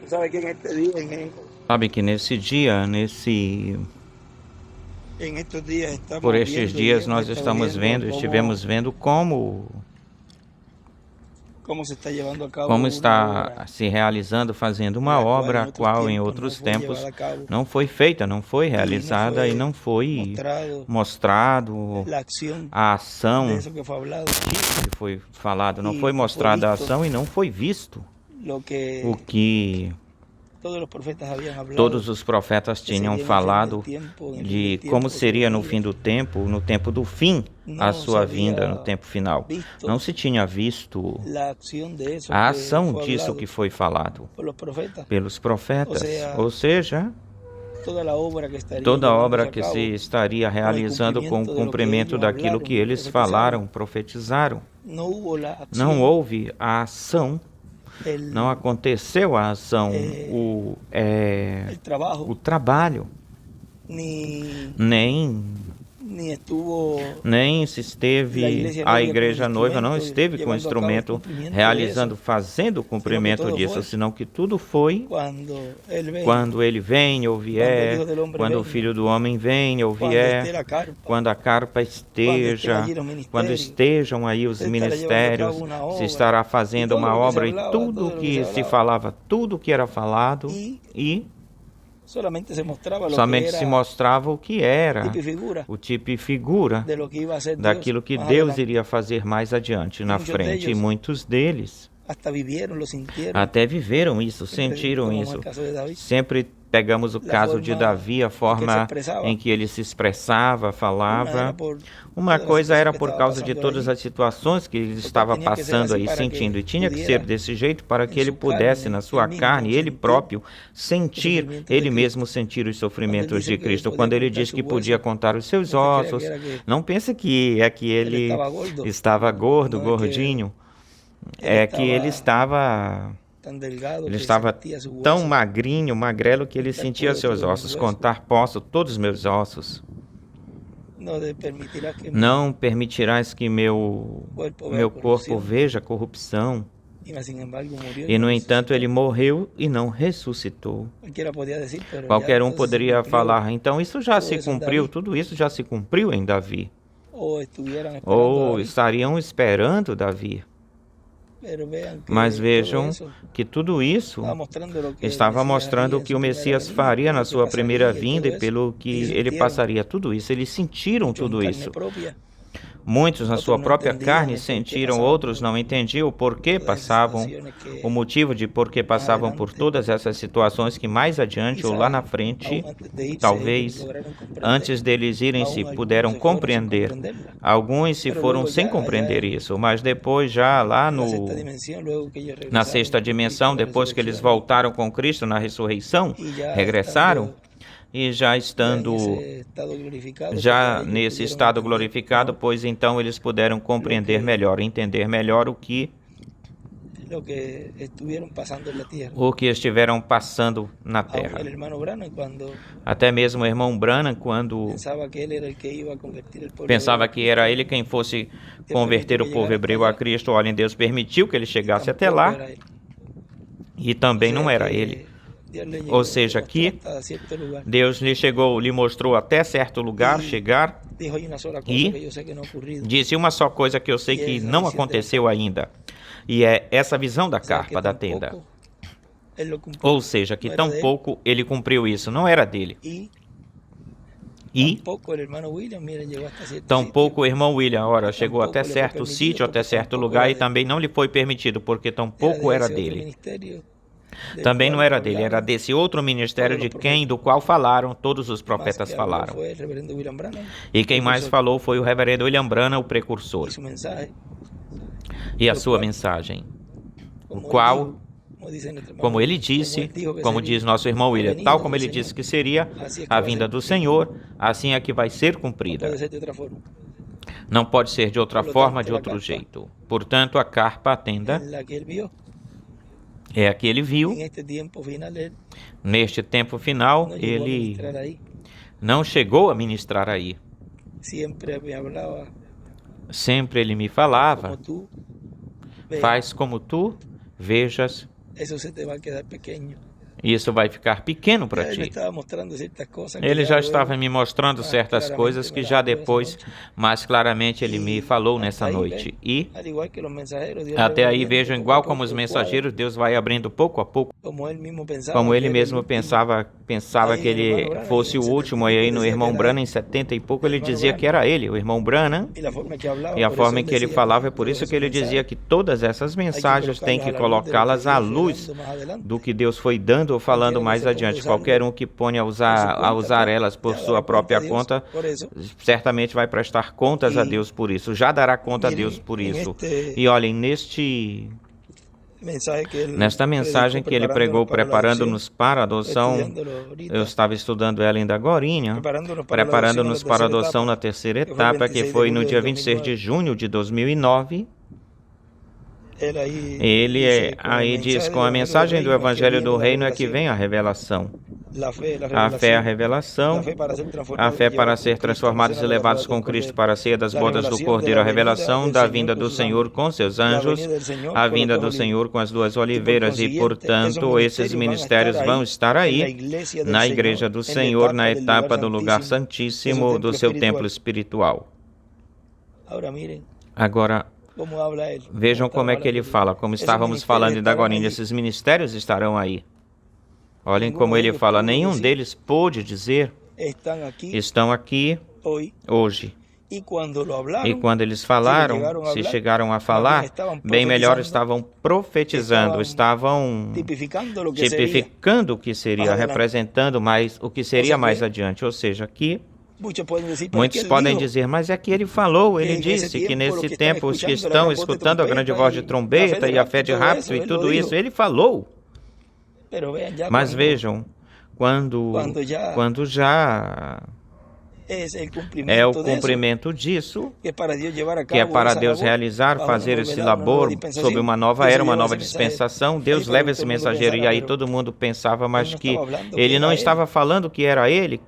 Sabe que en este día, Sabe que nesse dia, en estos días por estamos estes viendo y dias hemos nós estado viendo estivemos vendo cómo se está llevando a cabo como una está obra se realizando, fazendo uma la cual obra en a otros qual em tiempos no outros fue tempos llevada a cabo não foi feita, não foi y no realizada e fue não foi mostrado mostrado la acción a de ação eso que fue hablado que foi falado, não y foi no fue mostrada a visto ação e não foi visto lo o que que todos los profetas habían hablado, todos os profetas que tinham sería falado en el fin del de como tiempo su seria no venida. fim do tempo, no tempo do fim, a No se sua vinda no había tempo final. Não visto se tinha visto la acción de eso a que ação fue disso que hablado foi falado por los profetas. pelos O profetas, sea, ou seja, toda la obra que estaría toda obra llevándose a que se cabo estaria con el realizando com o cumplimiento de lo que cumprimento ellos daquilo que hablaron y eles profetizaron, falaram, profetizaram. no hubo la Não acción, houve a ação, não el, aconteceu a ação, el o trabajo, trabalho, ni, nem ni estuvo se la esteve, iglesia a novia con el igreja noiva não instrumento esteve com o llevando a cabo el instrumento cumplimiento de realizando, eso, fazendo o sino que cumprimento todo disso, fue senão que tudo foi cuando Él venga, quando ele vem ou cuando el vier, Hijo del Hombre quando o venga, Filho do Homem vem ou cuando esté vier, la carpa, quando a carpa cuando estén esteja, allí los quando ministerios, estejam aí os se estará llevando a cabo ministérios, una se obra estará y fazendo todo uma lo que se obra e hablaba, tudo todo lo que se que se hablaba, falava, tudo que era falado y e solamente se mostraba lo que somente se era mostrava o que era, tipo y figura o tipo e figura de lo que iba a hacer Dios daquilo que más Deus adelante. iria fazer mais adiante, Y na muchos de frente, e ellos muitos deles hasta vivieron, lo sintieron. até viveram isso, Siempre sentiram tomamos el isso. caso de David, Sempre pegamos o la caso de forma Davi, a en que él se forma em expresaba. que ele se expressava, Una era falava. por Uma toda la coisa situación era que por estaba causa de pasando todas allí, as situações que ele porque estava tenía que ser passando así aí, para sentindo, que e tinha que ser pudiera desse jeito para que en ele su pudesse, na carne, sua él carne, mismo ele sentir próprio, los sentir, sufrimientos de ele Cristo. mesmo sentir os Cuando él sofrimentos dice de que Cristo. podía Quando ele contar diz sus que podia huesos, contar os seus no se crea que ossos, era que não pense que é que él ele estaba gordo, estava gordo, no es que gordinho, él é que estaba tan delgado ele que estava sentía sus tão huesos. magrinho, magrelo, que ele Contar sentia puedo seus todos mis ossos. huesos. Contar posso todos os meus ossos. No permitirá que mi Não permitirás que meu cuerpo vea corpo corrupción. veja corrupção. Y más sin embargo murió y E, no no entanto, resucitó. ele morreu e não ressuscitou. Cualquiera podía decir, pero ya Qualquer um entonces se poderia cumplió falar, então isso já todo se eso en cumpriu, David. tudo isso já se cumpriu em Davi. O estuvieran esperando a Ou David. estariam esperando Davi. Pero vean que Mas todo vejam eso que tudo isso estaba mostrando lo que el estava Mesías mostrando haría o en que su o primera Messias venida, faria na lo que sua primeira pasaría y vinda todo e eso. pelo que Ellos ele sintieron, passaria tudo isso. Eles sentiram muchos en tudo carne isso. propia, Muitos na sua otros no própria entendían carne el por qué sentiram, pasaban outros por não entendiam o porquê todas esas passavam, situaciones o que motivo de porquê más passavam por adelante, todas essas situações que mais adiante ou lá na quizás frente, aún antes de irse, ellos talvez lograron comprender. antes deles irem se Aún algunos puderam se fueron sin compreender. comprenderla. Alguns se Pero foram luego sem ya compreender allá isso, mas depois já lá en la sexta no dimensión, luego que ellos na regresaron sexta con Cristo dimensão, en la depois que eles resurrección voltaram com Cristo na ressurreição, y ya regressaram estando e já ya en estando ese estado glorificado, pues ya já ellos nesse pudieron estado entender glorificado, mejor pois então eles puderam compreender que melhor, entender melhor lo que estuvieron pasando en la tierra. o que estiveram passando na Aún terra. el hermano Branham, cuando Até mesmo o irmão Branham, quando pensaba que él era el que iba a convertir el pueblo pensava hebreo a que era Cristo, ele quem fosse Dios permitió converter que o povo llegara hasta hebreu a allá Cristo, olha, Deus permitiu que ele y chegasse até tampoco lá era él. e O também não sea era ele. que Dios le Ou llegó, le seja, mostró que hasta cierto lugar Deus lhe chegou, lhe mostrou até certo lugar y chegar dijo: hay una sola cosa e que yo sé que no ha ocurrido, disse uma só coisa que eu sei y que es la não visión de la aconteceu carpa. ainda, e é essa visão da O sea que carpa, da tenda. tampoco él lo cumplió, Ou seja, que no era de él. tampouco ele cumpriu isso, não era dele. Y E tampoco el hermano William, mira, llegó hasta cierto tampouco o sitio, irmão William, ora, chegou tampoco até le fue certo permitido sítio, até porque certo tampoco lugar era e de él. também não lhe foi permitido, porque Era tampouco de era ese otro dele. ministerio del Também não cual era dele, era hablaron desse outro ministério todos los de quem, profetas. do qual falaram, todos os Más profetas que habló falaram. fue el reverendo William Branham, E quem mais precursor, falou foi o reverendo William Branham, o precursor, y su mensaje, e a lo sua cual, mensagem, o como él qual, dijo, como dice nuestro hermano como ele William, como disse, él dijo que como diz sería nosso irmão la William, venida tal como del ele Señor, disse que seria así es que a va a ser vinda do cumplida. Senhor, assim é que vai ser No cumprida. puede ser de otra forma. Não pode ser de outra Por lo forma, tanto, de la outro carpa jeito. Portanto, a carpa, a tenda, en la que él vio, é a que ele viu. en este tiempo final, él Neste tempo final, no llegó a ele ministrar ahí. não chegou a ministrar aí. Siempre me hablaba Sempre ele me como falava, tú veas. faz como tu vejas eso se te va a quedar pequeño. Isso vai ficar pequeno para Ya él me ti. estaba mostrando ciertas cosas que Ele ya já luego estava me mostrando más certas claramente coisas que me já las habló esa depois, noche. mais claramente, ele me falou Hasta nessa ahí, noite. E al igual que los mensajeros, Dios le até va aí abriendo vejam, poco a igual como poco os el quadro, mensageiros, Deus vai abrindo pouco a pouco, como él mismo pensaba como que ele era el mesmo último. pensava Ahí que el hermano ele Branham fosse en o 70 último. y E pico aí no decía que irmão era Branham, él, em 70 e pouco, el ele hermano dizia que Branham. era ele, o irmão Branham. Y la forma que hablaba, E a por eso forma él que ele decía falava, é que por todos isso esos que ele dizia mensajes que todas essas hay que mensagens tem colocarlos que a la luz colocá-las à de lo que Dios fue dando luz más adelante. do que Deus foi dando ou falando Cualquiera que mais se ponga a adiante. Qualquer usarlo um que ponha por su a cuenta, usar pues elas por ya sua dará cuenta própria a Dios conta, por eso. certamente vai prestar contas a Y Deus por isso. Já dará conta a Deus miren, por en isso. este E olhem, neste mensaje que él Nesta mensagem predicó que ele pregou, preparándonos para la adopción, preparando-nos para a estoy adoção, estudiándolo eu ahorita, estava estudando ela ainda agorinha, preparándonos para la adopción preparando-nos para a en la terceira tercera etapa, etapa, que foi no dia del 26 de 2009. junho de 2009. Él ahí Ele dice, con el aí diz, mensaje com del a mensagem do Evangelho do viene la Reino é que revelación. vem a revelação. La fe, la A fé, a revelación, revelação, la fe para a ser fé para ser transformados transformados y llevados con Cristo a la e cena de las levados bodas com del Cristo Cordero. para a ceia das La bodas do revelación de Cordeiro, la a revelação venida da del vinda Señor con do sus Senhor ángeles. com seus La anjos, venida del Señor a con los vinda dos do olivos. Senhor com as duas Y por oliveiras, e consiguiente, portanto esses ministérios vão estar en la aí iglesia del na Señor, igreja do en la Senhor, na etapa del etapa do lugar lugar santíssimo santíssimo do seu templo espiritual. Ahora miren Agora, cómo habla él. vejam como é que ele fala, como estávamos falando ainda agora, esses ministérios estarão aí. Olhem como ele fala, nenhum deles pôde dizer, estão aqui hoje. E quando eles falaram, se chegaram a falar, bem melhor estavam profetizando, estavam tipificando o que seria, representando mais o que seria mais adiante. Ou seja, aqui muitos podem dizer, mas é que ele falou, ele disse que nesse tempo os que estão escutando a grande voz de trombeta e a fé de rapto e tudo isso, ele falou. Mas vejam, quando já é o cumprimento disso, que é para Deus realizar, fazer esse labor sob uma nova era, uma nova dispensação. Deus leva esse mensageiro, e aí todo mundo pensava, mas que ele não estava falando que era ele,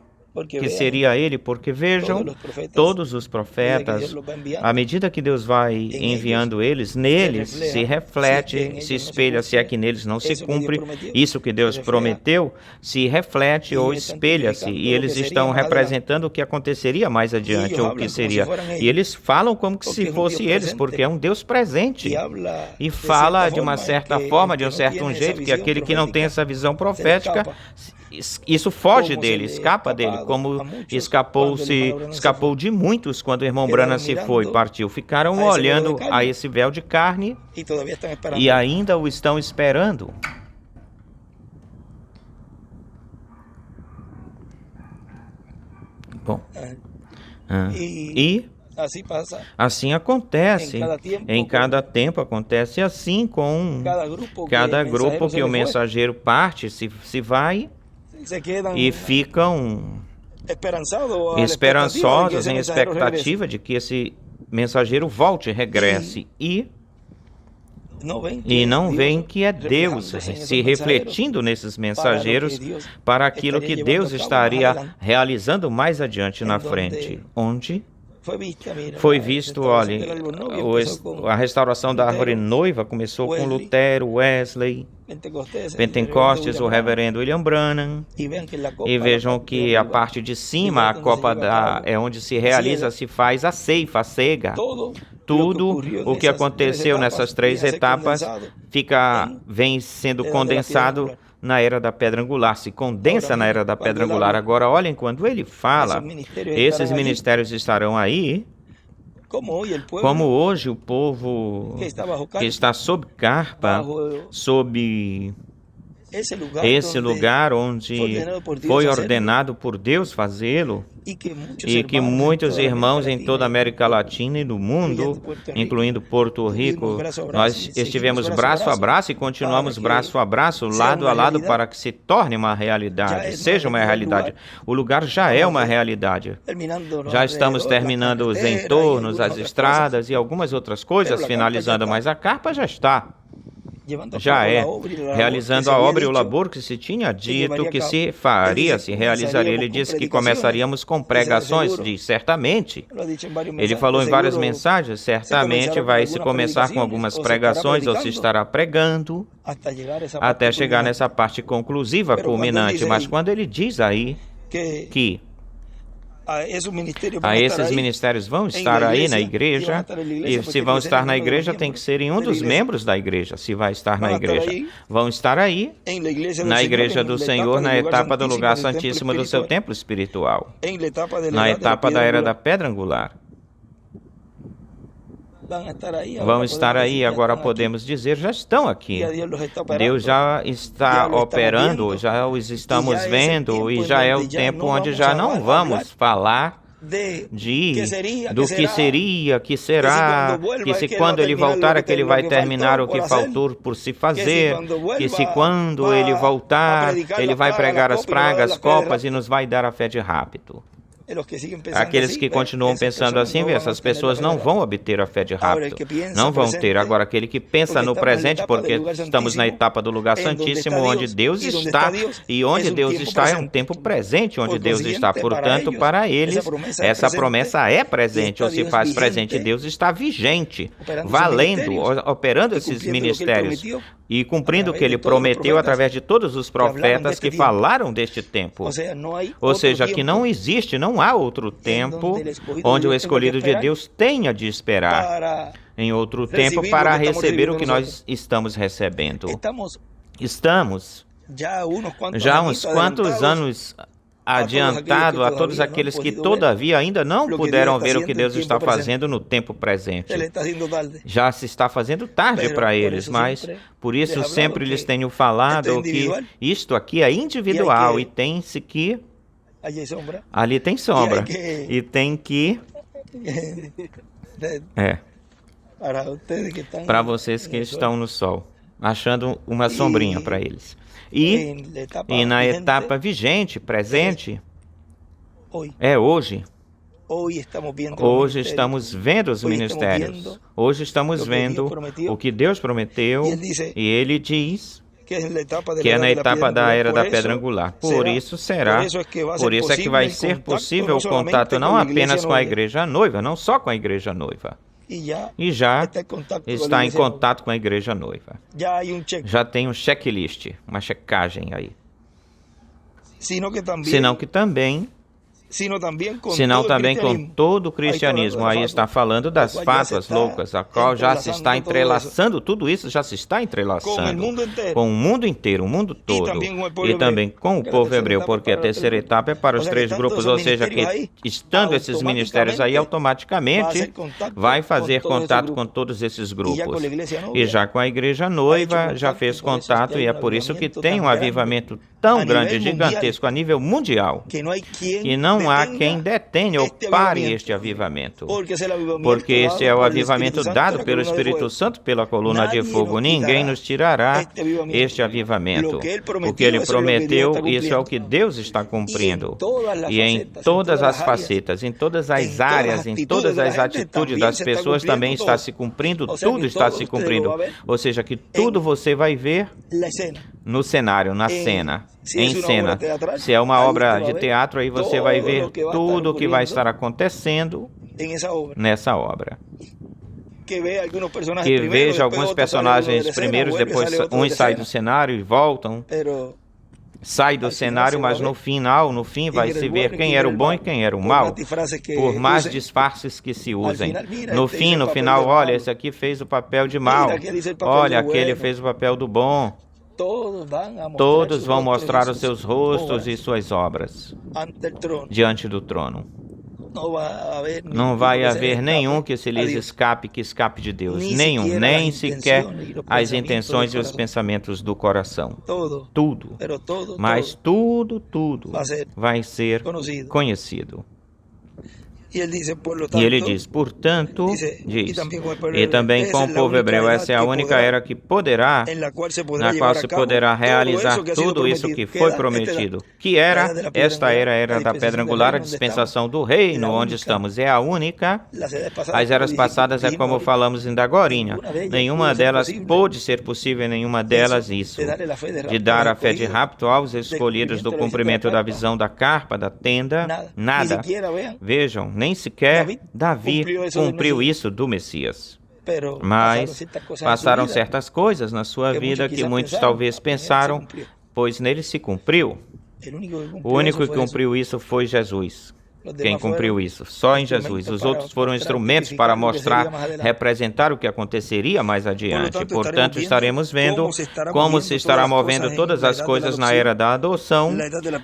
que seria ele, porque vejam, todos os profetas, à medida que Deus vai enviando eles, neles se reflete, se espelha, se é que neles não se cumpre isso que Deus prometeu, se reflete ou espelha-se, e eles estão representando o que aconteceria mais adiante, ou o que seria. E eles falam como que se fosse eles, porque é um Deus presente, e fala de uma certa forma, de um certo jeito, que aquele que não tem essa visão profética, isso foge dele, escapa dele, como escapou de muitos quando o irmão Branham se foi, partiu. Ficaram olhando a esse véu de carne e ainda o estão esperando. Bom, e assim acontece, em cada tempo acontece assim com cada grupo que o mensageiro parte, se vai, e ficam esperançosos em expectativa de que esse mensageiro volte, regresse, e não veem que é Deus se refletindo nesses mensageiros para aquilo que Deus estaria realizando mais adiante na frente, onde foi visto, olha, a restauração da árvore noiva começou com Lutero, Wesley, Pentecostes, o reverendo William Branham, e vejam que a parte de cima, a copa é onde se realiza, se faz a ceifa, a cega. Tudo o que aconteceu nessas três etapas vem sendo condensado na era da pedra angular, se condensa na era da pedra angular. Agora, olhem, quando ele fala, esses ministérios estarão aí, como hoje o povo que está sob carpa, sob esse lugar onde foi ordenado por Deus fazê-lo, e que muitos irmãos em toda a América Latina e do mundo, incluindo Porto Rico, nós estivemos braço a braço e continuamos braço a braço, lado a lado, para que se torne uma realidade, seja uma realidade. O lugar já é uma realidade. Já estamos terminando os entornos, as estradas e algumas outras coisas, finalizando, mas a carpa já está. já é, realizando a obra e o labor que se tinha dito que se faria, se realizaria. Ele disse que começaríamos com pregações, diz, certamente. Ele falou em várias mensagens, certamente vai se começar com algumas pregações, ou se estará pregando, até chegar nessa parte conclusiva, culminante. Mas quando ele diz aí que esses ministérios vão estar aí na igreja, e se vão estar na igreja, tem que ser em um dos membros da igreja, se vai estar na igreja. Vão estar aí, na igreja do Senhor, na etapa do lugar santíssimo do seu templo espiritual, na etapa da era da pedra angular. Vão estar aí, agora podemos dizer, já estão aqui. Deus já está operando, já os estamos vendo, e já é o tempo onde já não vamos falar do que seria, que será, que se quando ele voltar é que ele vai terminar o que faltou por se fazer, que se quando ele voltar, ele vai pregar as pragas, copas e nos vai dar a fé de rápido. Aqueles que continuam pensando assim, essas pessoas não vão obter a fé de rápido. Não vão ter. Agora, aquele que pensa no presente, porque estamos na etapa do lugar santíssimo, onde Deus está, e onde Deus está é um tempo presente, onde Deus está. Portanto, para eles, essa promessa é presente, ou se faz presente. Deus está vigente, valendo, operando esses ministérios e cumprindo o que ele prometeu através de todos os profetas que falaram deste tempo. Ou seja, que não existe, não há outro tempo onde o escolhido de Deus tenha de esperar em outro tempo para receber o que nós estamos recebendo. Estamos já uns quantos anos adiantado a todos aqueles que todavia ainda não puderam ver o que Deus está fazendo no tempo presente. Já se está fazendo tarde para eles, mas por isso sempre lhes tenho falado que isto aqui é individual e tem-se que... Ali tem sombra e tem que... para vocês que estão no sol, achando uma sombrinha para eles. E na etapa vigente, presente, é hoje. Hoje estamos vendo os ministérios. Hoje estamos vendo o que Deus prometeu. E Ele diz que é na etapa da era da pedra angular. Por isso será. Por isso é que vai ser possível o contato não apenas com a igreja noiva, não só com a igreja noiva. E já está em contato com a igreja noiva. Já tem um checklist, uma checagem aí. Senão também com todo o cristianismo. Aí está falando das fátuas loucas, a qual já se está entrelaçando, tudo isso já se está entrelaçando com o mundo inteiro, o mundo todo, e também com o povo hebreu, porque a terceira etapa é para os três grupos, ou seja, que estando esses ministérios aí, automaticamente vai fazer contato com todos esses grupos. E já com a igreja noiva, já fez contato, e é por isso que tem um avivamento tão grande, gigantesco, a nível mundial, que não há quem detenha ou pare este avivamento, porque este é o avivamento dado pelo Espírito Santo pela coluna de fogo. Ninguém nos tirará este avivamento. O que ele prometeu, isso é o que Deus está cumprindo. E em todas as facetas, em todas as áreas, em todas as atitudes das pessoas também está se cumprindo, tudo está se cumprindo. Ou seja, que tudo você vai ver no cenário, na cena, em cena. Se é uma obra de teatro, aí você vai ver tudo o que vai estar acontecendo nessa obra. Que veja alguns personagens primeiros, depois uns saem do cenário e voltam. Sai do cenário, mas no fim vai se ver quem era o bom e quem era o mal, por mais disfarces que se usem. No final, olha, esse aqui fez o papel de mal, olha, aquele fez o papel do bom. Todos vão mostrar os seus rostos e suas obras diante do trono. Não vai haver nenhum que se lhes escape, que escape de Deus. Nenhum, nem sequer as intenções e os pensamentos do coração. Tudo. Mas tudo vai ser conhecido. E ele diz, portanto, e também com o povo hebreu, essa é a única era que poderá, na qual se poderá realizar tudo isso que foi prometido. Que era? Esta era da pedra angular, a dispensação do reino, onde estamos. É a única. As eras passadas é como falamos ainda agorinha. Nenhuma delas pôde ser possível, nenhuma delas isso. De dar a fé de rapto aos escolhidos do cumprimento da visão da carpa, da tenda, nada. Vejam, nem sequer Davi cumpriu isso do Messias. Mas passaram certas coisas na sua vida que muitos talvez pensaram, pois nele se cumpriu. O único que cumpriu isso foi Jesus. Quem cumpriu isso? Só em Jesus. Os outros foram instrumentos para mostrar, representar o que aconteceria mais adiante. Portanto, estaremos vendo como se estará movendo todas as coisas na era da adoção,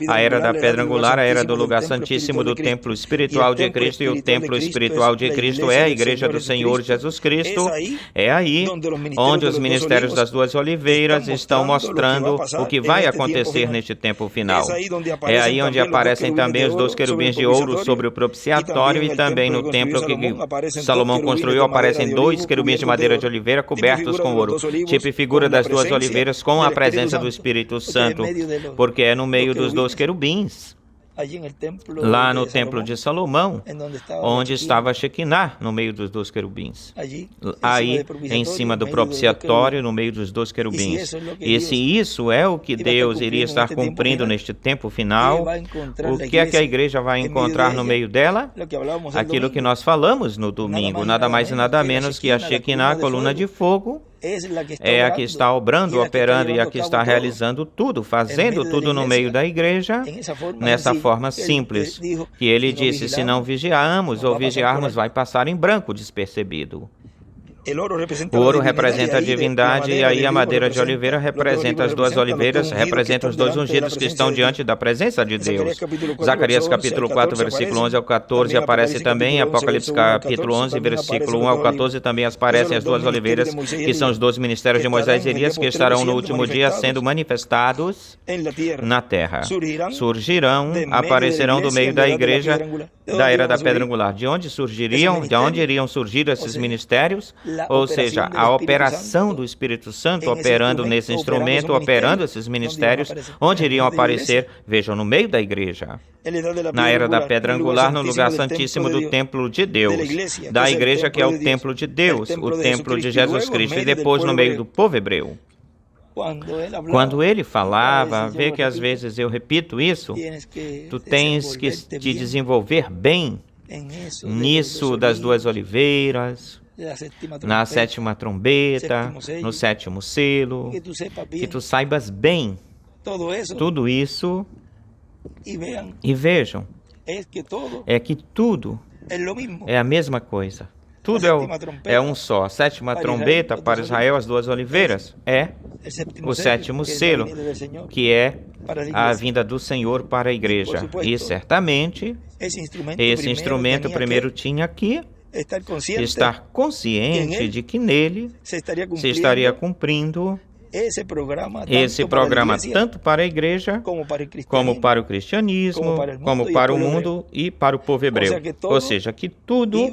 a era da pedra angular, a era do lugar santíssimo do templo espiritual de Cristo, e o templo espiritual de Cristo é a igreja do Senhor Jesus Cristo. É aí onde os ministérios das duas oliveiras estão mostrando o que vai acontecer neste tempo final. É aí onde aparecem também os 2 querubins de ouro sobre o propiciatório, e também no templo que Salomão construiu aparecem 2 querubins de madeira de oliveira cobertos com ouro, tipo e figura das 2 oliveiras com a presença do Espírito Santo, porque é no meio dos 2 querubins. Lá no templo de Salomão, onde estava a Shekinah, no meio dos 2 querubins. Aí, em cima do propiciatório, no meio dos 2 querubins. E se isso é o que Deus iria estar cumprindo neste tempo final, o que é que a igreja vai encontrar no meio dela? Aquilo que nós falamos no domingo, nada mais e nada menos que a Shekinah, a coluna de fogo, é a que está obrando, operando e a que está realizando tudo, fazendo tudo no meio da igreja, nessa forma simples, que ele disse, se não vigiarmos ou vigiarmos, vai passar em branco, despercebido. O ouro representa a divindade, e aí a madeira de oliveira representa as 2 oliveiras, representa os 2 ungidos que estão diante da presença de Deus. Zacarias capítulo 4, versículo 11 ao 14 aparece também, Apocalipse capítulo 11, versículo 1 ao 14 também aparecem as 2 oliveiras, que são os 2 ministérios de Moisés e Elias, que estarão no último dia sendo manifestados na terra. Surgirão, aparecerão do meio da igreja da era da pedra angular. De onde surgiriam? De onde iriam surgir esses ministérios? Ou seja, a operação do Espírito Santo operando nesse instrumento, operando esses ministérios, onde iriam aparecer? Vejam, no meio da igreja. Na era da pedra angular, no lugar santíssimo do templo de Deus, da igreja que é o templo de Deus, o templo de Jesus Cristo, e depois no meio do povo hebreu. Quando ele falava, vê que às vezes eu repito isso, tu tens que te desenvolver bem nisso das 2 oliveiras, na 7ª trombeta, no 7º selo, que tu saibas bem tudo isso, e vejam, é que tudo é a mesma coisa. Tudo é um só. A 7ª trombeta para Israel, as 2 oliveiras, é o 7º selo, que é a vinda do Senhor para a igreja. E certamente, esse instrumento primeiro tinha que estar consciente de que nele se estaria cumprindo esse programa tanto para a igreja, como para o cristianismo, como para o mundo e para o povo hebreu. Ou seja, que tudo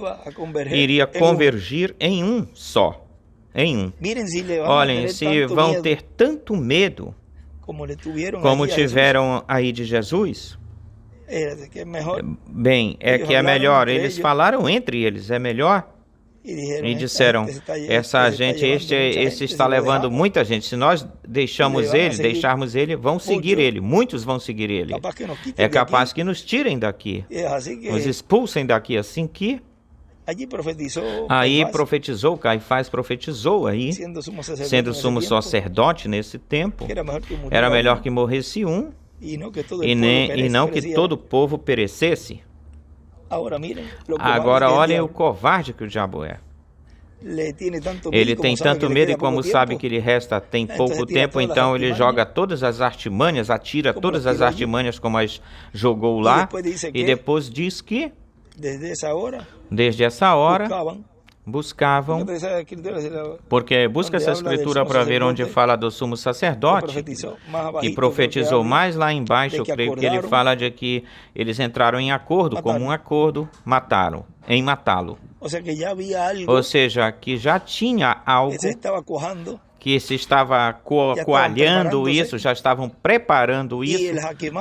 iria convergir em um só. Em um. Olhem, se vão ter tanto medo como tiveram aí de Jesus, bem, é que é melhor. Eles falaram entre eles, é melhor. E disseram, essa gente, este está levando muita gente. Se nós deixarmos ele, vão seguir ele. Muitos vão seguir ele. É capaz que nos tirem daqui, nos expulsem daqui, assim que... Aí profetizou, Caifás profetizou aí, sendo sumo sacerdote nesse tempo, era melhor que morresse um, e não que todo o povo perecesse. Agora olhem o covarde que o diabo é. Ele tem tanto medo, e como sabe que lhe resta tem pouco tempo, então ele joga todas as artimanhas, atira todas as artimanhas como as jogou lá, e depois diz que, desde essa hora, buscavam, porque busca essa escritura para ver onde fala do sumo sacerdote, que profetizou mais lá embaixo. Eu creio que ele fala de que eles entraram em acordo, como um acordo, matá-lo. Ou seja, que já tinha algo que se estava coalhando isso, já estavam preparando isso,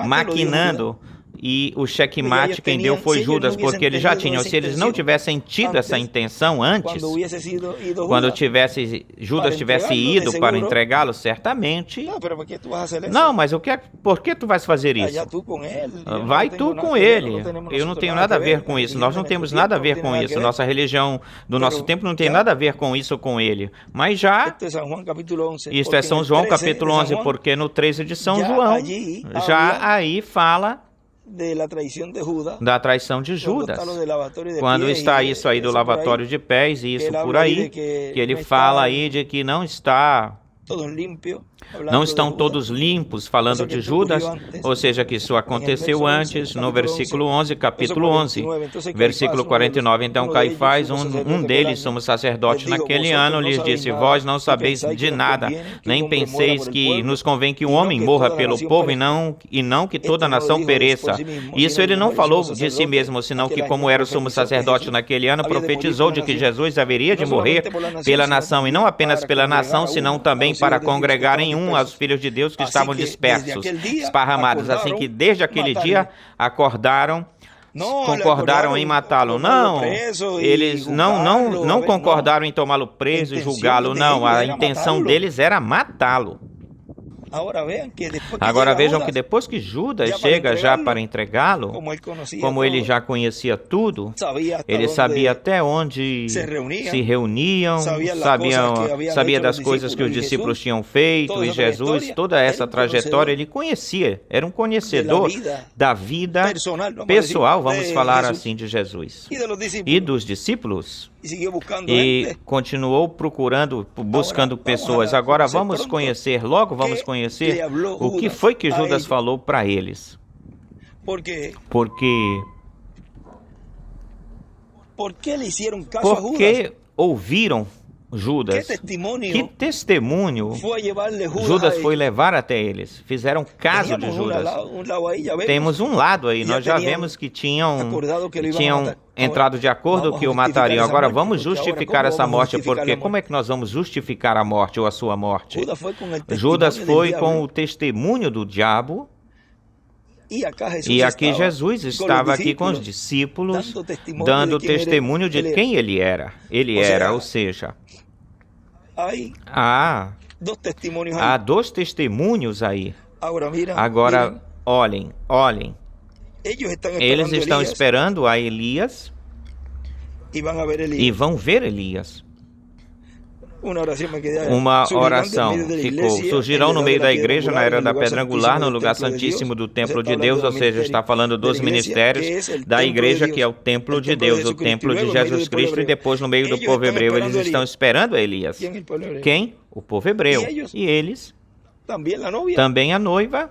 maquinando. E o checkmate quem deu foi Judas, porque eles já tinham. Se eles não tivessem tido essa intenção antes, quando Judas tivesse ido para entregá-lo, certamente. Não, mas por que tu vais fazer isso? Vai tu com ele. Eu não tenho nada a ver com isso. Nós não temos nada a ver com isso. Nossa religião do nosso tempo não tem nada a ver com isso com ele. Mas já, isto é São João capítulo 11, porque no 13 de São João, já aí fala da traição de Judas, quando está isso aí do lavatório de pés, e isso por aí, que ele fala aí de que não estão todos limpos, falando de Judas, ou seja, que isso aconteceu antes, no versículo 11, capítulo 11, versículo 49. Então Caifás, um deles, sumo sacerdote naquele ano, lhes disse: vós não sabeis de nada, nem penseis que nos convém que um homem morra pelo povo e não que toda a nação pereça. Isso ele não falou de si mesmo, senão que, como era o sumo sacerdote naquele ano, profetizou de que Jesus haveria de morrer pela nação, e não apenas pela nação, senão também para congregar em aos filhos de Deus que estavam dispersos, esparramados. Assim que desde aquele dia concordaram em matá-lo. Não, eles não concordaram em tomá-lo preso e julgá-lo. Não, a intenção deles era matá-lo. Agora vejam que depois que Judas chega já para entregá-lo, como ele já conhecia tudo, ele sabia até onde se reuniam, sabia das coisas que os discípulos tinham feito, e Jesus, toda essa trajetória ele conhecia, era um conhecedor da vida pessoal, vamos falar assim, de Jesus e dos discípulos. E continuou buscando pessoas. Agora vamos conhecer o que foi que Judas falou para eles. Porque ouviram Judas. Que testemunho Judas foi levar até eles. Fizeram caso de Judas. Temos um lado aí, nós já vemos que tinham entrado de acordo que o matariam. Agora vamos justificar essa morte, porque como é que nós vamos justificar a morte ou a sua morte? Judas foi com o testemunho do diabo. E aqui Jesus estava aqui com os discípulos, dando testemunho de quem ele era. Ele era, ou seja, há dois testemunhos aí. Agora, olhem. Eles estão esperando a Elias e vão ver Elias. Uma oração surgirão no meio da igreja na era da pedra angular, no lugar santíssimo do templo de Deus, ou seja, está falando dos ministérios da igreja, que é o templo de Deus, o templo de Jesus Cristo, e depois no meio do povo hebreu. Eles estão esperando a Elias. Quem? O povo hebreu. E eles? Também a noiva.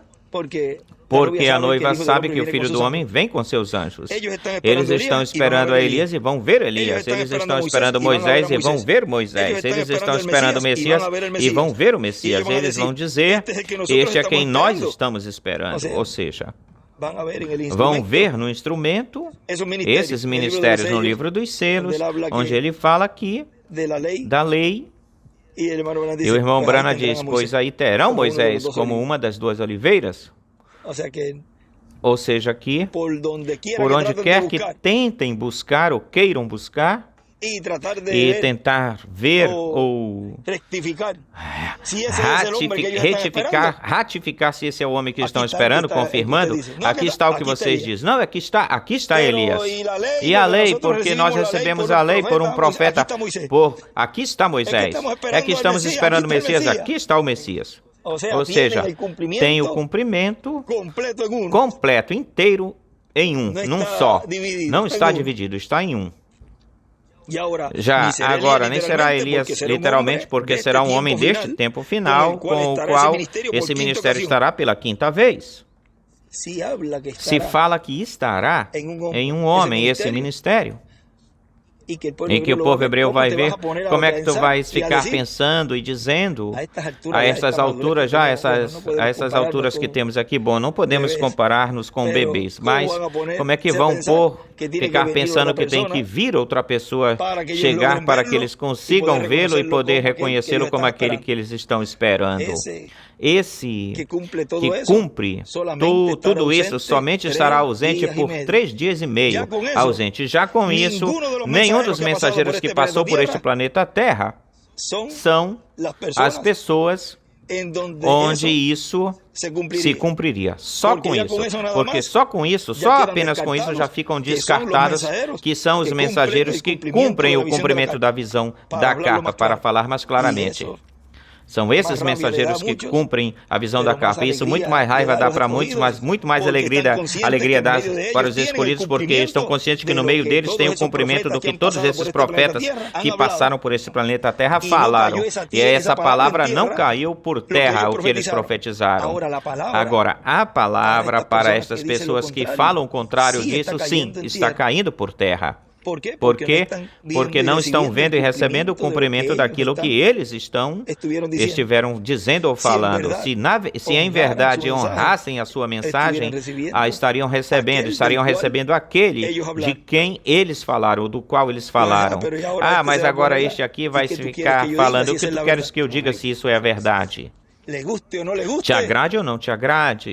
Porque a noiva sabe que o Filho do Homem vem com seus anjos. Eles estão esperando a Elias e vão ver Elias. Eles estão esperando Moisés e vão ver Moisés. Eles estão esperando o Messias e vão ver o Messias. Eles vão dizer: este é quem nós estamos esperando. Ou seja, vão ver no instrumento esses ministérios no livro dos selos, onde ele fala aqui da lei. E o irmão Brana diz: pois aí terão Moisés como uma das duas oliveiras. Ou seja, que por onde quer que tentem buscar ou queiram buscar e tentar ver ou ratificar se esse é o homem que estão esperando, confirmando, aqui está o que vocês dizem. Não, aqui está Elias. E a lei, porque nós recebemos a lei por um profeta. Aqui está Moisés. É que estamos esperando o Messias, aqui está o Messias. Ou seja, tem o cumprimento completo, inteiro, em um, num só. Não está dividido, está em um. Agora, nem será Elias literalmente, porque será um homem deste tempo final, com o qual esse ministério estará pela quinta vez. Se fala que estará em um homem esse ministério. em que o povo hebreu vai ver, como é que tu vais ficar pensando e dizendo a estas alturas, já a essas alturas que temos aqui, bom, não podemos comparar-nos com bebês, mas como é que vão ficar pensando que tem que vir outra pessoa chegar para que eles consigam vê-lo e poder reconhecê-lo como aquele que eles estão esperando? Esse que cumpre tudo isso somente estará ausente por 3 dias e meio. Ausente. Já com isso, nenhum dos mensageiros que passou por este planeta Terra são as pessoas onde isso se cumpriria. Só com isso. Porque só com isso, só apenas com isso já ficam descartados que são os mensageiros que cumprem o cumprimento da visão da carpa, para falar mais claramente. São esses mensageiros que cumprem a visão da carpa. Isso muito mais raiva dá para muitos, mas muito mais alegria dá para os escolhidos, porque estão conscientes que no meio deles tem o cumprimento do que todos esses profetas que passaram por esse planeta Terra falaram. E essa palavra não caiu por terra, o que eles profetizaram. Agora, a palavra para estas pessoas que falam o contrário disso, sim, está caindo por terra. Por quê? Porque não estão vendo e recebendo o cumprimento daquilo que eles estiveram dizendo ou falando. Se em verdade honrassem a sua mensagem, estariam recebendo aquele de quem eles falaram, do qual eles falaram. Mas agora este aqui vai ficar falando. O que tu queres que eu diga se isso é a verdade? Te agrade ou não te agrade,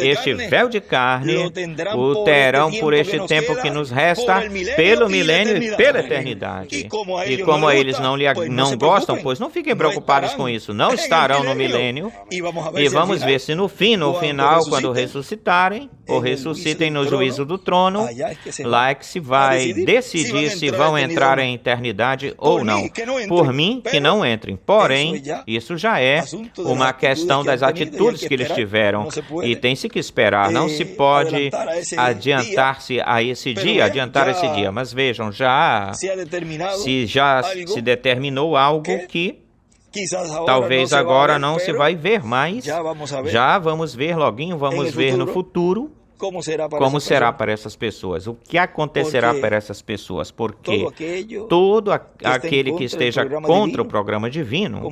este véu de carne o terão por este tempo que nos resta, pelo milênio e pela eternidade. E como eles não gostam, pois não fiquem preocupados com isso, não estarão no milênio. E vamos ver se no final, quando ressuscitarem, ou ressuscitem no juízo do trono, lá é que se vai decidir se vão entrar em eternidade ou não. Por mim, que não entrem. Porém, isso já é uma questão das atitudes que eles tiveram, e tem-se que esperar, não se pode adiantar-se a esse dia, mas vejam, se determinou algo que talvez agora não se vai ver mais, já vamos ver loguinho, vamos ver no futuro como será para essas pessoas, o que acontecerá para essas pessoas, porque todo aquele que esteja contra o programa divino,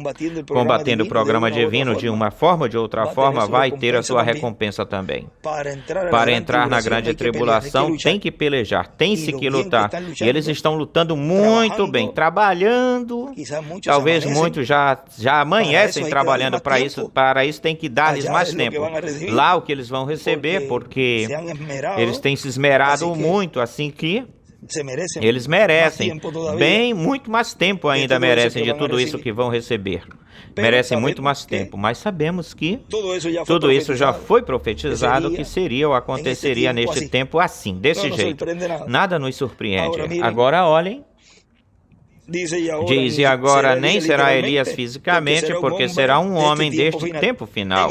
combatendo o programa divino de uma forma ou de outra forma, vai ter a sua recompensa também. Para entrar na grande tribulação, tem que pelejar, tem-se que lutar, e eles estão lutando muito bem, trabalhando, talvez muitos já amanhecem trabalhando para isso tem que dar-lhes mais tempo. Lá o que eles vão receber, porque eles têm se esmerado muito, assim que eles merecem muito mais tempo ainda merecem de tudo isso que vão receber. Merecem muito mais tempo, mas sabemos que tudo isso já foi profetizado que seria ou aconteceria neste tempo assim, desse jeito. Nada nos surpreende. Agora olhem. Diz, e agora nem será Elias fisicamente, porque será um homem deste tempo final,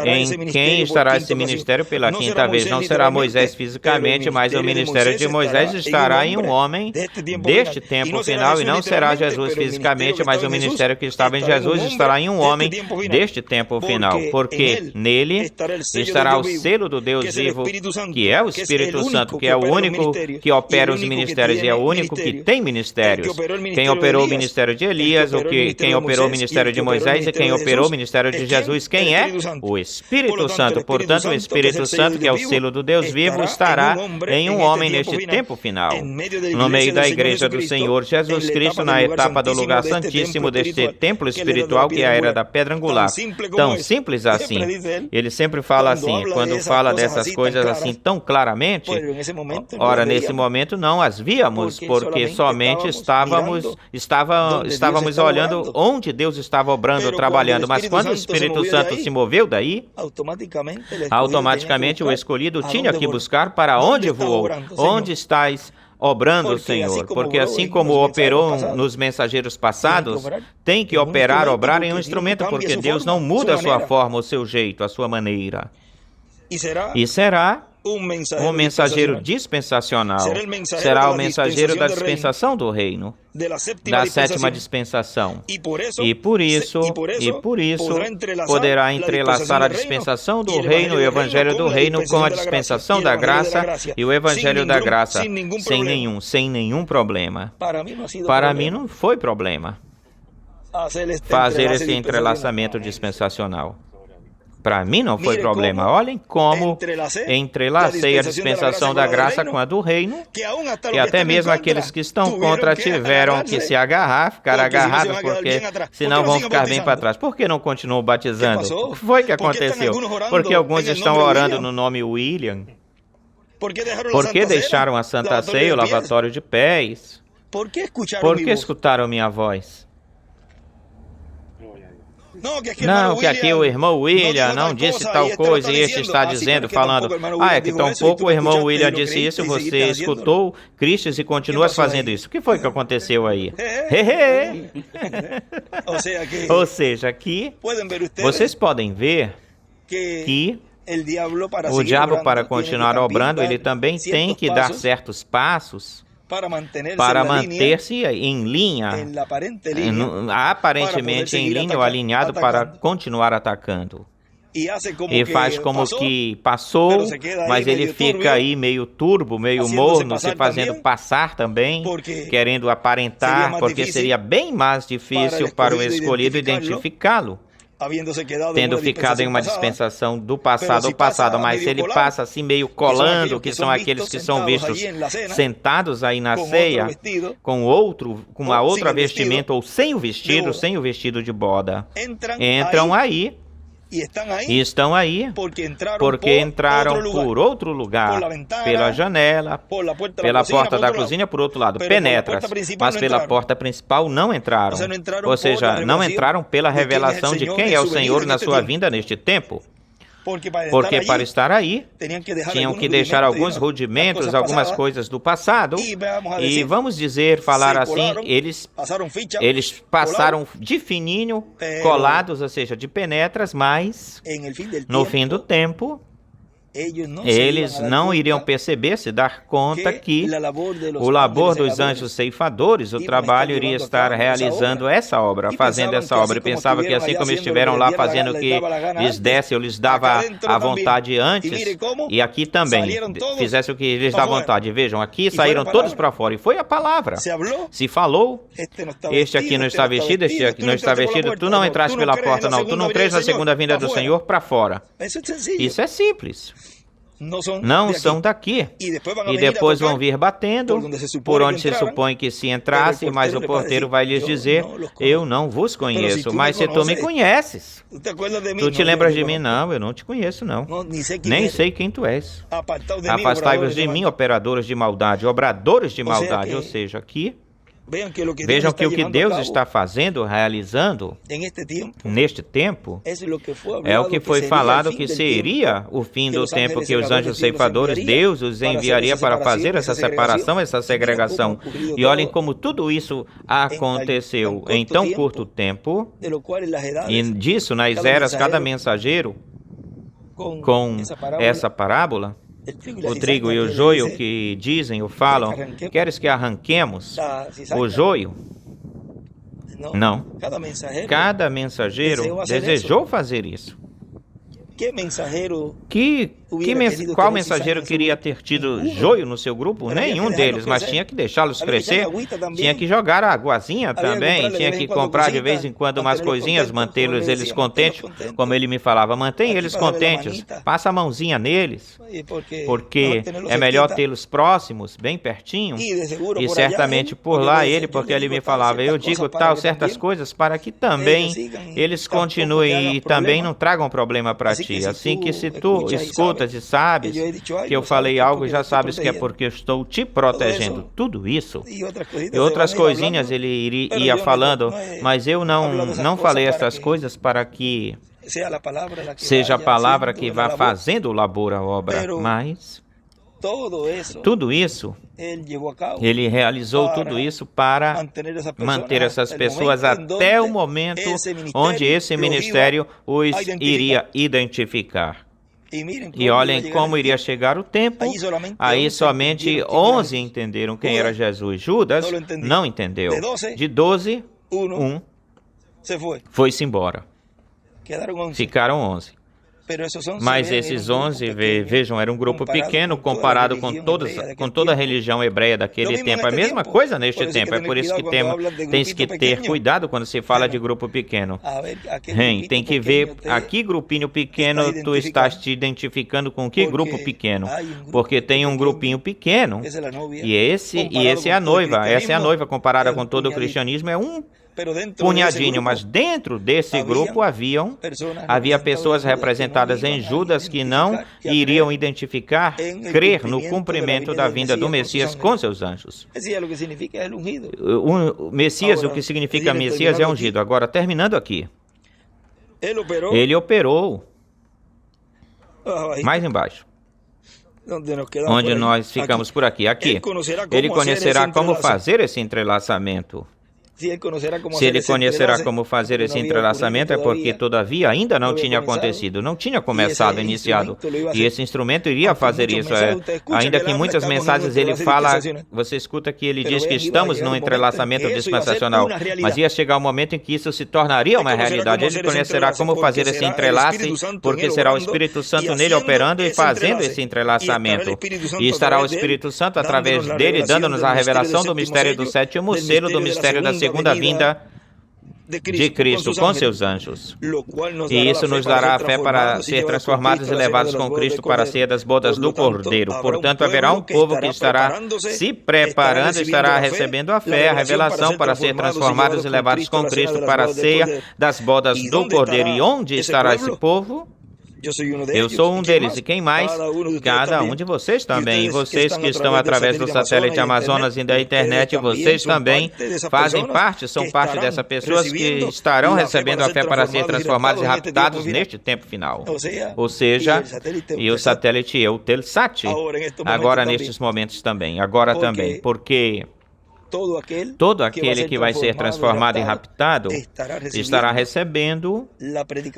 em quem estará esse ministério pela quinta vez. Não será Moisés fisicamente, mas o ministério de Moisés estará em um homem deste tempo final, e não será Jesus fisicamente, mas o ministério que estava em Jesus estará em um homem deste tempo final, porque nele estará o selo do Deus vivo, que é o Espírito Santo, que é o único que opera os ministérios e é o único que tem ministérios. Quem operou o ministério de Elias, quem operou o ministério de Moisés e quem operou o ministério de Jesus, quem é? O Espírito Santo. Portanto, o Espírito Santo, que é o selo do Deus vivo, estará em um homem neste tempo final, no meio da igreja do Senhor Jesus Cristo, na etapa do lugar santíssimo deste templo espiritual, que é a era da pedra angular. Tão simples assim. Ele sempre fala assim, quando fala dessas coisas assim tão claramente, ora, nesse momento não as víamos, porque somente estávamos olhando onde Deus estava obrando, trabalhando, mas quando o Espírito Santo se moveu daí, automaticamente o escolhido tinha que buscar para onde voou. Onde estás obrando, Senhor? Porque assim como operou nos mensageiros passados, tem que obrar em um instrumento, porque Deus não muda a sua forma, o seu jeito, a sua maneira. E será um mensageiro dispensacional. Será o mensageiro da dispensação do reino, da sétima dispensação. E por isso, poderá entrelaçar a dispensação do reino e o evangelho do reino com a dispensação da graça e o evangelho da graça, sem nenhum problema. Para mim não foi problema fazer esse entrelaçamento dispensacional. Para mim não foi problema. Olhem como entrelacei a dispensação da graça com a do reino, que até mesmo aqueles que estão contra tiveram que se agarrar, ficar agarrados, porque senão vão ficar bem para trás. Por que não continuam batizando? O que foi que aconteceu? Porque alguns estão orando no nome William. Por que deixaram a Santa Ceia, o lavatório de pés? Por que escutaram minha voz? Não, que aqui o irmão William não disse tal coisa e este está dizendo, falando, é que tampouco o irmão William disse isso, você escutou Cristo e continua fazendo isso. O que foi que aconteceu aí? Ou seja, aqui vocês podem ver que o diabo, para continuar obrando, ele também tem que dar certos passos para manter-se em linha, aparentemente em linha ou alinhado para continuar atacando. E faz como que passou, mas ele fica aí meio turbo, meio morno, se fazendo passar também, querendo aparentar, porque seria bem mais difícil para o escolhido identificá-lo, tendo ficado em uma dispensação do passado, mas ele passa assim meio colando, que são aqueles que são vistos sentados aí na ceia, com uma outra vestimenta, ou sem o vestido de boda. Entram aí, e estão aí porque entraram por outro lugar, pela janela, pela porta da cozinha, por outro lado, penetras, mas pela porta principal não entraram. Ou seja, não entraram pela revelação de quem é o Senhor na sua vinda neste tempo. Porque para estar aí, tinham que deixar alguns rudimentos, algumas coisas do passado, e vamos falar assim, eles passaram de fininho, colados, ou seja, de penetras, mas no fim do tempo, eles não iriam perceber, se dar conta que o labor dos anjos ceifadores, o trabalho iria estar realizando essa obra, fazendo essa obra. E pensava que assim como estiveram lá fazendo o que lhes desse, eu lhes dava à vontade antes, e aqui também fizesse o que lhes dá vontade. Vejam, aqui saíram todos para fora, e foi a palavra. Se falou, este aqui não está vestido, este aqui não está vestido, tu não entraste pela porta, não, tu não crês na segunda vinda do Senhor, para fora. Isso é simples. Não são daqui. E depois vão vir batendo, por onde se supõe que se entrasse, mas o porteiro vai lhes dizer, eu não vos conheço, mas se tu me conheces, tu te lembras de mim? Não, eu não te conheço, não. Nem sei quem tu és. Afastai-vos de mim, operadores de maldade, obradores de maldade, ou seja, aqui, vejam que o que Deus está fazendo, realizando neste tempo, é o que foi falado que seria o fim do tempo, que os anjos ceifadores, Deus os enviaria para fazer essa separação, essa segregação. E olhem como tudo isso aconteceu em tão curto tempo, e disso, nas eras, cada mensageiro, com essa parábola, o trigo e o joio que dizem ou falam, queres que arranquemos o joio? Não. Cada mensageiro desejou fazer isso. Qual mensageiro queria ter tido joio no seu grupo? Nenhum deles, mas tinha que deixá-los crescer, tinha que jogar a aguazinha também, tinha que comprar de vez em quando umas coisinhas, mantê-los eles contentes, como ele me falava, mantém eles contentes, passa a mãozinha neles, porque é melhor tê-los próximos, bem pertinho, e certamente por lá porque ele me falava, eu digo certas coisas para que também eles continuem e também não tragam problema para ti. Assim que se tu escutas e sabes que eu falei algo, já sabes que é porque eu estou te protegendo. Tudo isso. E outras coisinhas ele ia falando, mas eu não falei essas coisas para que seja a palavra que vá fazendo o labor, a obra. Mas tudo isso, ele realizou tudo isso para manter essas pessoas até o momento onde esse ministério os iria identificar. E olhem como iria chegar o tempo. Aí somente 11 entenderam quem era Jesus. Judas não entendeu. De 12, um foi-se embora. Ficaram 11. Mas esses 11, vejam, era um grupo pequeno comparado com toda a religião hebreia daquele tempo. A mesma coisa neste tempo. É por isso que tens que ter cuidado quando se fala de grupo pequeno. Tem que ver a que grupinho pequeno tu estás te identificando com que grupo pequeno. Porque tem um grupinho pequeno e esse é a noiva. Essa é a noiva comparada com todo o cristianismo. É um punhadinho, mas dentro desse grupo havia pessoas representadas em Judas que não iriam identificar, crer no cumprimento da vinda do Messias com seus anjos. O Messias, o que significa Messias, é ungido. Agora, terminando aqui, ele operou mais embaixo, onde nós ficamos por aqui. Ele conhecerá como fazer esse entrelaçamento. Se ele conhecerá como fazer esse entrelaçamento, é porque todavia ainda não tinha acontecido, não tinha começado, iniciado. E esse instrumento iria fazer isso. Ainda que em muitas mensagens ele fala, você escuta que ele diz que estamos num entrelaçamento dispensacional, mas ia chegar o momento em que isso se tornaria uma realidade. Ele conhecerá como fazer esse entrelace, porque será o Espírito Santo nele operando e fazendo esse entrelaçamento. E estará o Espírito Santo através dele, dando-nos a revelação do mistério do sétimo selo, do mistério da segunda vinda de Cristo com seus anjos. E isso nos dará a fé para ser transformados e levados com Cristo para a ceia das bodas do Cordeiro. Portanto, haverá um povo que estará se preparando, estará recebendo a fé, a revelação para ser transformados e levados com Cristo para a ceia das bodas do Cordeiro. E onde estará esse povo? Eu sou um deles. E quem mais? Cada um de vocês também. E vocês que estão através do satélite Amazonas e da internet, vocês também fazem parte, são parte dessas pessoas que estarão recebendo a fé para ser transformados e raptados neste tempo final. Ou seja, e o satélite é o Telsat. Agora nestes momentos também. Agora também. Porque todo aquele que vai ser transformado e raptado estará recebendo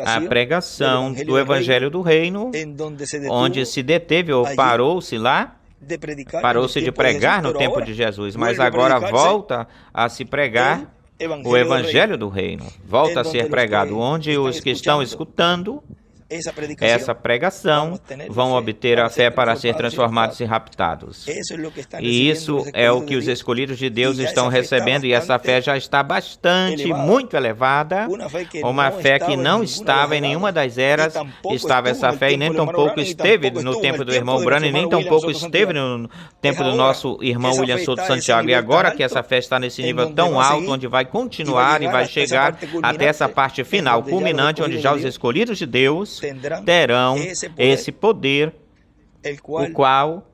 a pregação do Evangelho do Reino, onde se deteve ou parou-se lá, parou-se de pregar no tempo de Jesus, mas agora volta a se pregar o Evangelho do Reino, volta a ser pregado, onde os que estão escutando essa pregação vão obter a fé para ser transformados e raptados. E isso é o que os escolhidos de Deus estão recebendo, e essa fé já está muito elevada, uma fé que não estava em nenhuma das eras, estava essa fé, e nem tampouco esteve no tempo do irmão Branham, e nem tampouco esteve no tempo do nosso irmão William Souto Santiago. E agora que essa fé está nesse nível tão alto, onde vai continuar e vai chegar até essa parte final, culminante, onde já os escolhidos de Deus terão esse poder, o qual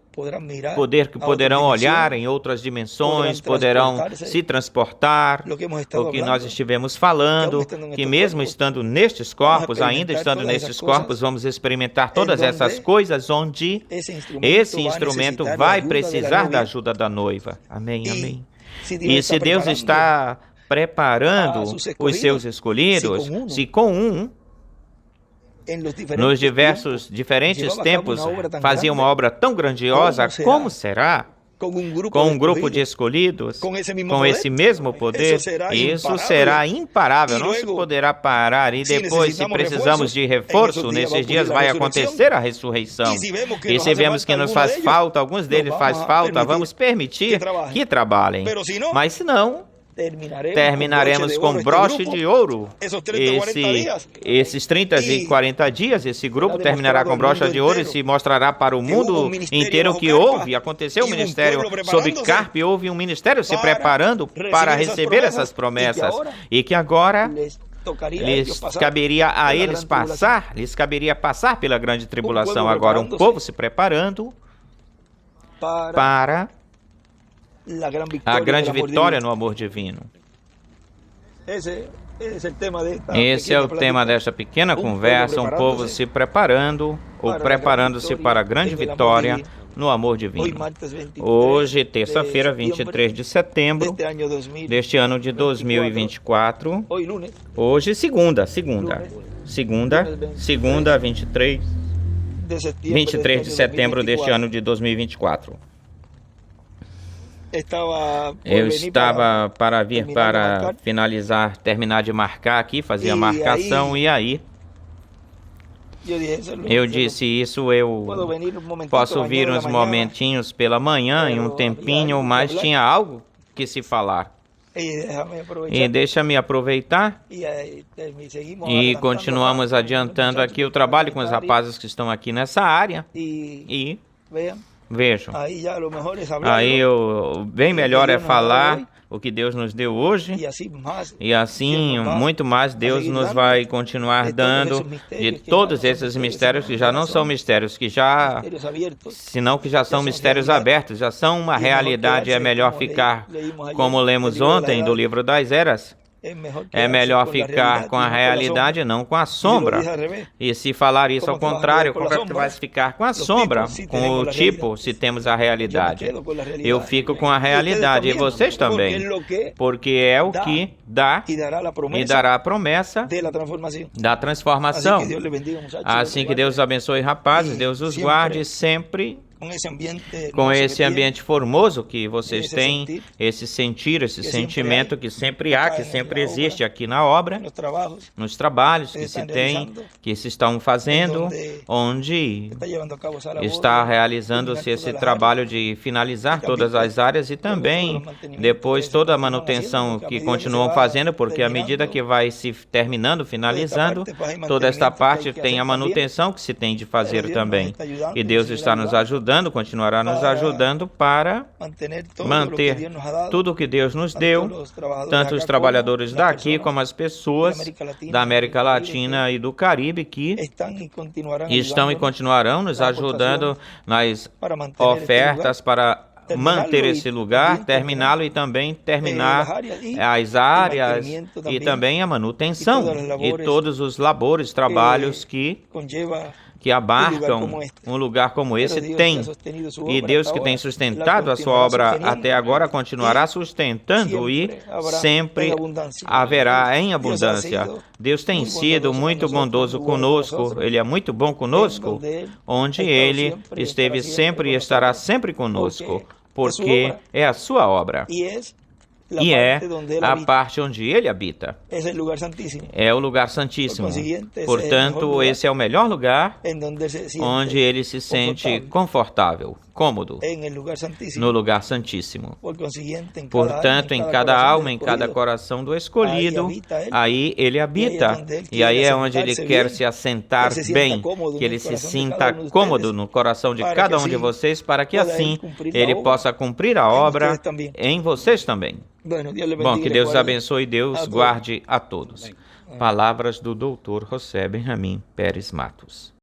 poderão olhar em outras dimensões, poderão se transportar, o que nós estivemos falando, que mesmo estando nestes corpos, ainda estando nestes corpos, vamos experimentar todas essas coisas, onde esse instrumento vai precisar da ajuda da noiva. Amém, amém. E se Deus está preparando os seus escolhidos, se com um nos diferentes tempos fazia uma obra tão grandiosa, como será com um grupo de escolhidos, com esse mesmo poder? Isso será imparável, não se poderá parar. E depois, se precisamos de reforço, nesses dias vai acontecer a ressurreição. E se vemos que nos faz falta, alguns deles faz falta, vamos permitir que trabalhem. Mas se não, terminaremos com broche de ouro. Esses 30 e 40 dias, esse grupo terminará com brocha de ouro e se mostrará para o mundo inteiro que aconteceu um ministério sob Carpe, houve um ministério se preparando para receber essas promessas, e que agora lhes caberia passar pela grande tribulação. Agora um povo se preparando para a grande vitória no amor divino. Esse é o tema desta pequena conversa, um povo se preparando ou preparando-se para a grande vitória no amor divino. Hoje, terça-feira, 23 de setembro deste ano de 2024. Hoje, segunda, 23 23 de setembro deste ano de 2024. Eu estava para vir para finalizar, terminar de marcar aqui, fazer a marcação, e aí eu disse isso, eu posso vir uns momentinhos pela manhã, em um tempinho, mas tinha algo que se falar. E deixa-me aproveitar e continuamos adiantando aqui o trabalho com os rapazes que estão aqui nessa área. E vejam, aí o bem melhor é falar o que Deus nos deu hoje, e assim muito mais Deus nos vai continuar dando de todos esses mistérios que já não são mistérios, senão que já são mistérios abertos, já são uma realidade. É melhor ficar, como lemos ontem do livro das Eras, é melhor ficar com a realidade, não com a sombra. E se falar isso ao contrário, como é que vai ficar com a sombra, com o tipo, se temos a realidade? Eu fico com a realidade, e vocês também, porque é o que dá e dará a promessa da transformação. Assim que Deus abençoe, rapazes, Deus os guarde sempre com esse ambiente formoso que vocês têm, esse sentir, esse sentimento que sempre há, que sempre existe aqui na obra, nos trabalhos que se tem, que se estão fazendo, onde está realizando-se esse trabalho de finalizar todas as áreas, e também depois toda a manutenção que continuam fazendo, porque à medida que vai se terminando, finalizando, toda esta parte tem a manutenção que se tem de fazer também. E Deus está nos ajudando, continuará nos ajudando para manter tudo o que Deus nos deu, tanto os trabalhadores daqui como as pessoas da América Latina e do Caribe, que estão e continuarão nos ajudando nas ofertas para manter esse lugar, terminá-lo e também terminar as áreas e também a manutenção e todos os labores, trabalhos que abarcam um lugar como esse tem. E Deus, que tem sustentado a sua obra até agora, continuará sustentando, e sempre haverá em abundância. Deus tem sido muito bondoso conosco, Ele é muito bom conosco, onde Ele esteve sempre e estará sempre conosco, porque é a sua obra. E é a parte onde Ele habita. É o lugar santíssimo. Portanto, esse é o melhor lugar onde Ele se sente confortável, cômodo, no lugar santíssimo. Portanto, em cada alma, em cada coração do escolhido, aí Ele habita. E aí é onde Ele quer se assentar bem, que Ele se sinta cômodo no coração de cada um de vocês, para que assim Ele possa cumprir a obra em vocês também. Bom, que Deus abençoe e Deus guarde a todos. Palavras do Dr. José Benjamin Pérez Matos.